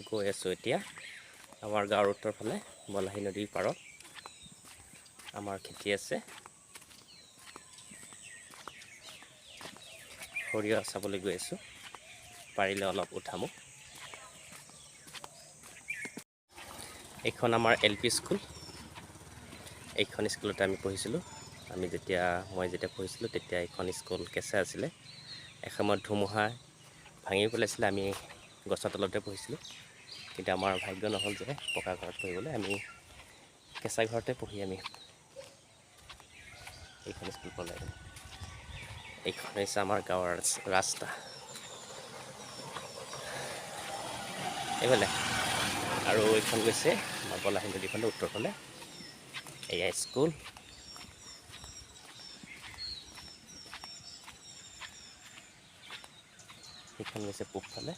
গৈ আছোঁ এতিয়া আমাৰ গাঁৱৰ উত্তৰ ফালে বলাহী নদীৰ পাৰত আমাৰ খেতি আছে। সৰিয়হ চাবলৈ গৈ আছোঁ, পাৰিলে অলপ উঠামো। এইখন আমাৰ LP স্কুল। এইখন স্কুলতে আমি পঢ়িছিলোঁ। মই যেতিয়া পঢ়িছিলোঁ তেতিয়া এইখন স্কুল কেঁচা আছিলে। এসময়ত ধুমুহা ভাঙি পেলাইছিলে, আমি গছৰ তলতে পঢ়িছিলোঁ। কিন্তু আমাৰ ভাগ্য নহ'ল যে পকা ঘৰত পঢ়িবলৈ, আমি কেঁচা ঘৰতে পঢ়ি আমি এইখন স্কুল পালোঁ। এইখন হৈছে আমাৰ গাঁৱৰ ৰাস্তা। এইফালে আৰু এইখন গৈছে আমাৰ বলাহী নদীফালে উত্তৰ ফালে। এয়া স্কুল। সেইখন গৈছে পূবফালে।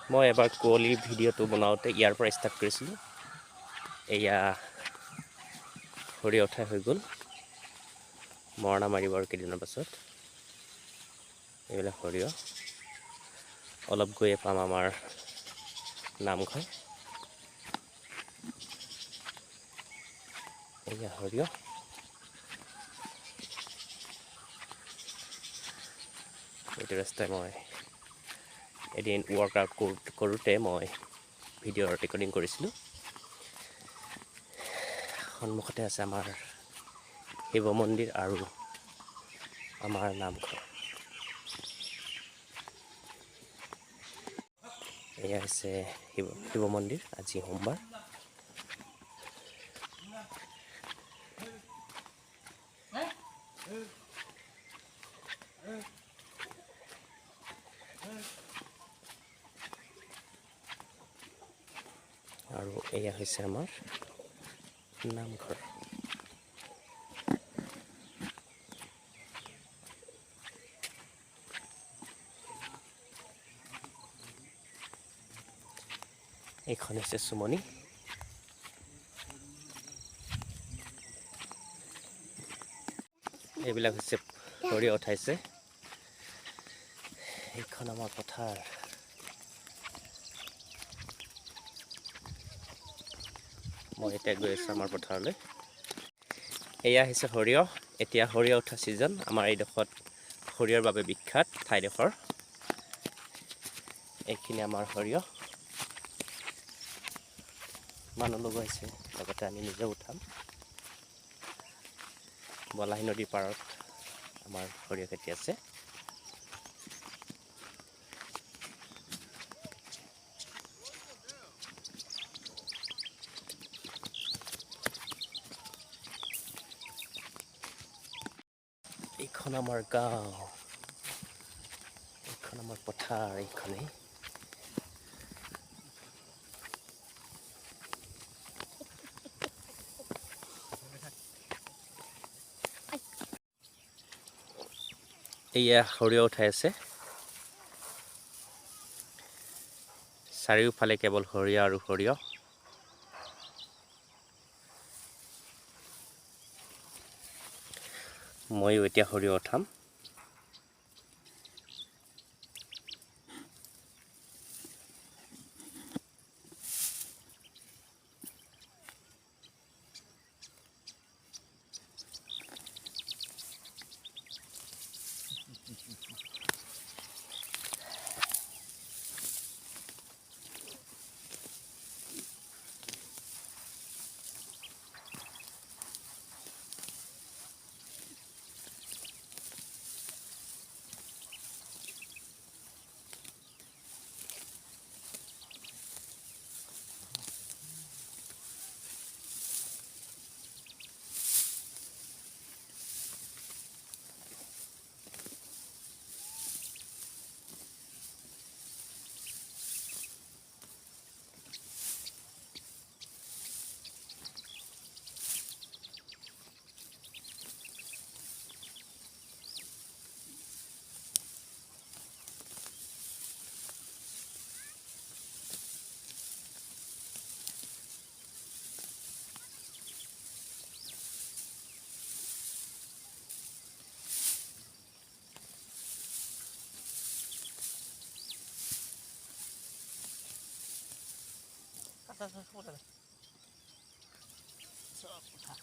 মই এবাৰ কুঁৱলীৰ ভিডিঅ'টো বনাওঁতে ইয়াৰ পৰা ষ্টাৰ্ট কৰিছিলোঁ। এয়া সৰিয়হ উঠাই হৈ গ'ল, মৰণা মাৰিব আৰু কেইদিনৰ পাছত। এইবিলাক সৰিয়হ। অলপ গৈয়ে পাম আমাৰ নামঘৰ। এয়া সৰিয়হ। এইটো ৰাস্তাই মই এদিন ৱৰ্কআউট কৰোঁতে মই ভিডিঅ' ৰেকৰ্ডিং কৰিছিলোঁ। সন্মুখতে আছে আমাৰ শিৱ মন্দিৰ আৰু আমাৰ নামঘৰ। এয়া হৈছে শিৱ মন্দিৰ। আজি সোমবাৰ। আৰু এয়া হৈছে আমাৰ নামঘৰ। এইখন হৈছে চুমনি। এইবিলাক হৈছে সৰিয়হ উঠাইছে। এইখন আমাৰ পথাৰ। মই এতিয়া গৈ আছোঁ আমাৰ পথাৰলৈ। এয়া হৈছে সৰিয়হ। এতিয়া সৰিয়হ উঠা ছিজন। আমাৰ এইডোখৰত সৰিয়হৰ বাবে বিখ্যাত ঠাইডোখৰ। এইখিনি আমাৰ সৰিয়হ। মানুহ লগাইছে, লগতে আমি নিজেও উঠাম। বলাহী নদীৰ পাৰত আমাৰ সৰিয়হ খেতি আছে। এইখন আমাৰ গাঁও, এইখন আমাৰ পথাৰ। এইখনেই এয়া সৰিয়হ উঠাই আছে। চাৰিওফালে কেৱল সৰিয়হ আৰু সৰিয়হ। ময়ো এতিয়া সৰিয়হ উঠাম। চব উঠা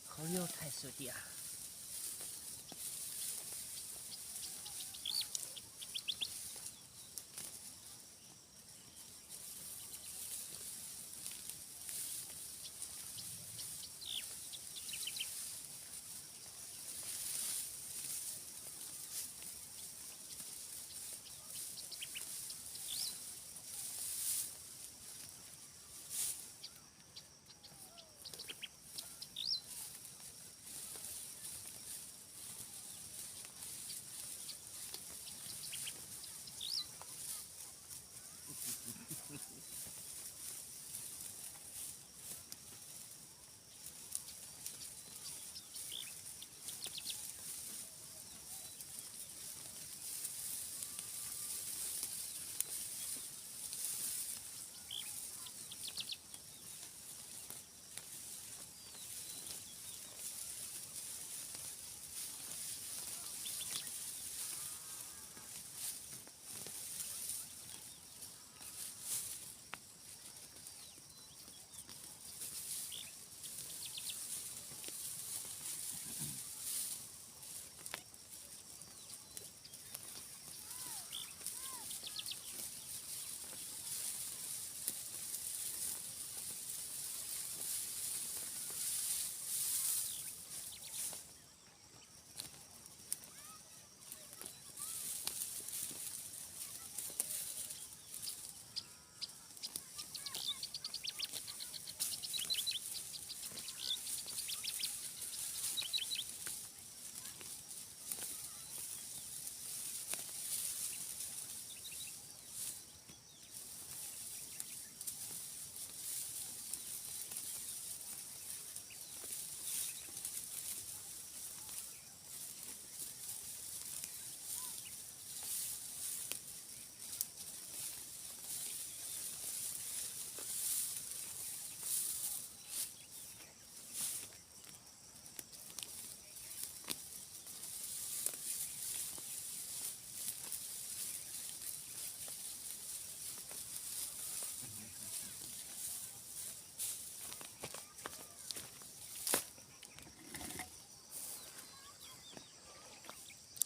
সৰিয়হ উঠাইছোঁ এতিয়া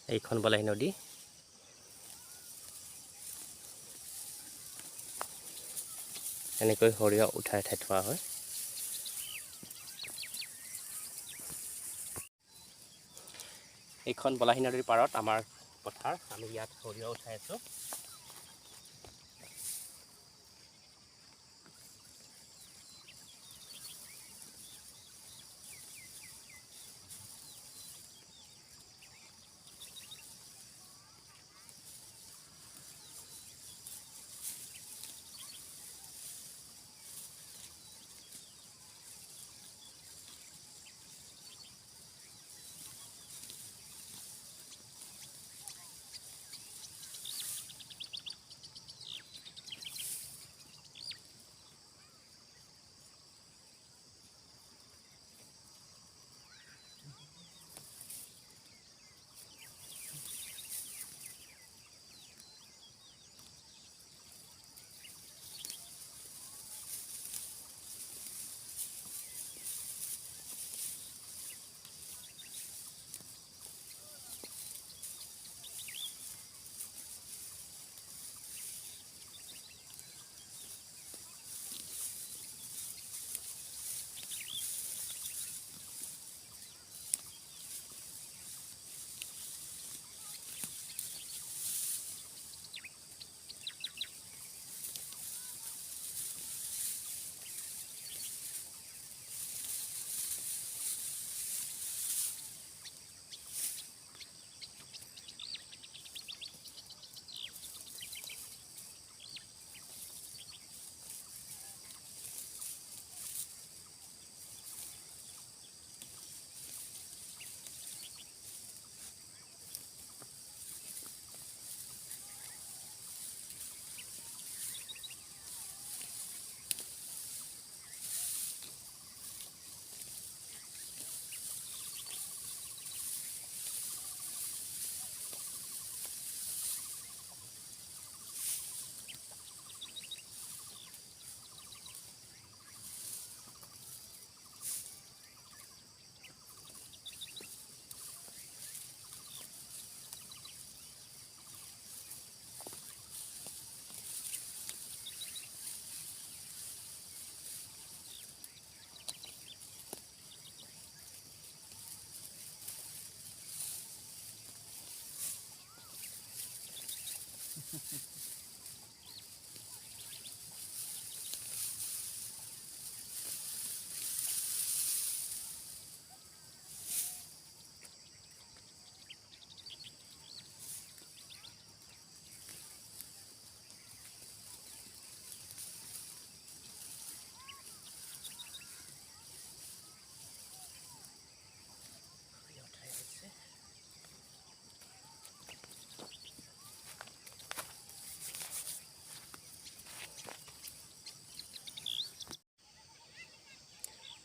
এইখন বলাহী নদী এনেকৈ সৰিয়হ উঠাই থোৱা হয় এইখন বলাহী নদীৰ পাৰত আমাৰ পথাৰ আমি ইয়াত সৰিয়হ উঠাই আছোঁ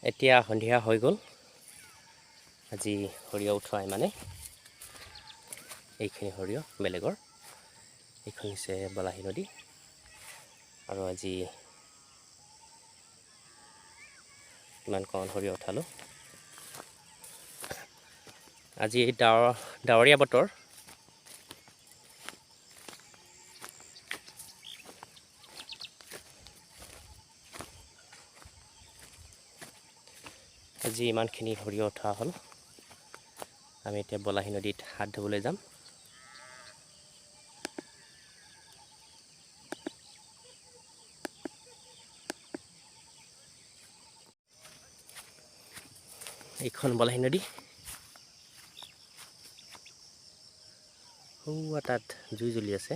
এতিয়া সন্ধিয়া হৈ গ'ল। আজি সৰিয়হ উঠোৱাই মানে এইখিনি সৰিয়হ বেলেগৰ, এইখন হৈছে বলাহী নদী। আৰু আজি ইমানকণ সৰিয়হ উঠালোঁ। আজি ডাৱৰীয়া বতৰ। আজি ইমানখিনি সৰিয়হ উঠোৱা হ'ল। আমি এতিয়া বলাহী নদীত হাত ধুবলৈ যাম। এইখন বলাহী নদী। তাত জুই জ্বলি আছে,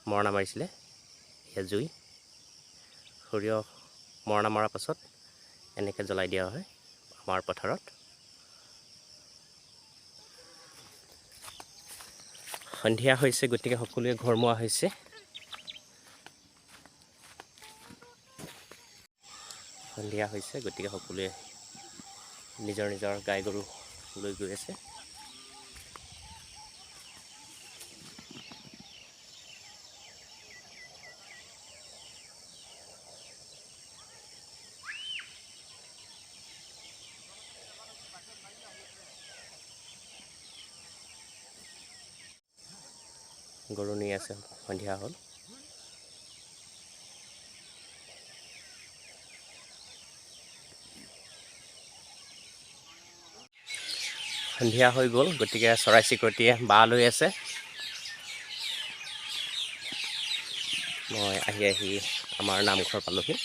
মৰণা মাৰিছিলে, এয়া জুই। সৰিয়হ মৰণা মৰাৰ পাছত এনেকৈ জ্বলাই দিয়া হয় আমাৰ পথাৰত। সন্ধিয়া হৈছে, গতিকে সকলোৱে ঘৰমুৱা হৈছে। সন্ধিয়া হৈছে, গতিকে সকলোৱে নিজৰ নিজৰ গাই গৰু লৈ গৈ আছে। গৰু নি আছে, সন্ধিয়া হ'ল। সন্ধিয়া হৈ গ'ল, গতিকে চৰাই চিৰিকটিয়ে বাঁহ লৈ আছে। মই আহি আমাৰ নামঘৰ পালোহি।